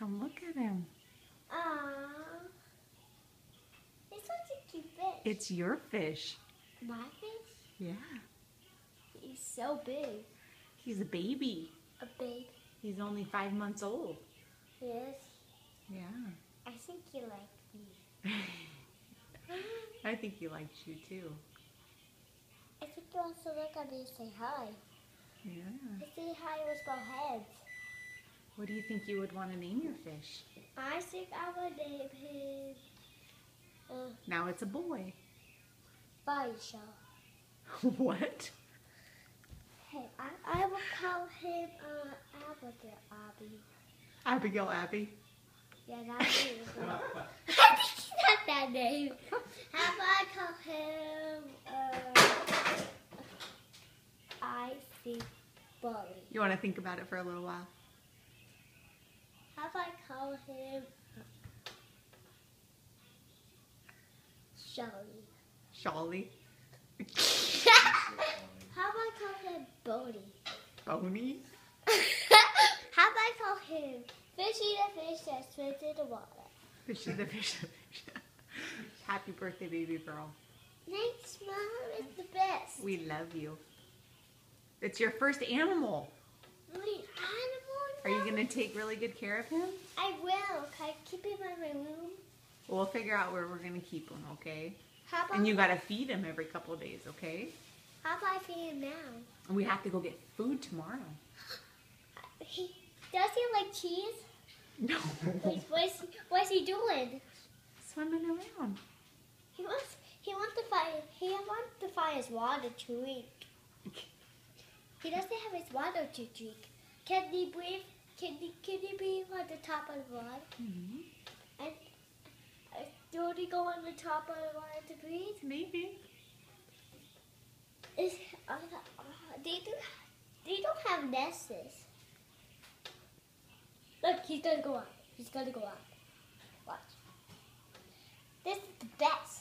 Come look at him. Aww. It's such a cute fish. It's your fish. My fish? Yeah. He's so big. He's a baby. A big. He's only 5 months old. Yes. Yeah. I think he liked me. I think he likes you too. I think he wants to look at me and say hi. Yeah. I say hi with my heads. What do you think you would want to name your fish? I think I would name him Now it's a boy. Baisha. What? Hey, I will call him Abigail Abby. Abigail Abby. Yeah, that's it. It's not that name. How about I call him I think Bully. You want to think about it for a little while? How about I call him Shelly? Sholly. How about I call him Bodie? Boney. How about I call him Fishy the fish that swims in the water? Fishy the fish. The fish. Happy birthday, baby girl. Thanks, Mom. It's the best. We love you. It's your first animal. Wait, animal? Are you going to take really good care of him? I will. Can I keep him in my room? We'll figure out where we're going to keep him, okay? How about, And you got to feed him every couple of days, okay? how about I feed him now? And we have to go get food tomorrow. Does he like cheese? No. Wait, what is he doing? Swimming around. He wants to find his water to drink. He doesn't have his water to drink. Can he breathe? Can he breathe on the top of the water? Mm-hmm. And do he go on the top of the water to breathe? Maybe. They don't have nests. Look, he's gonna go up. He's gonna go up. Watch. This is the best.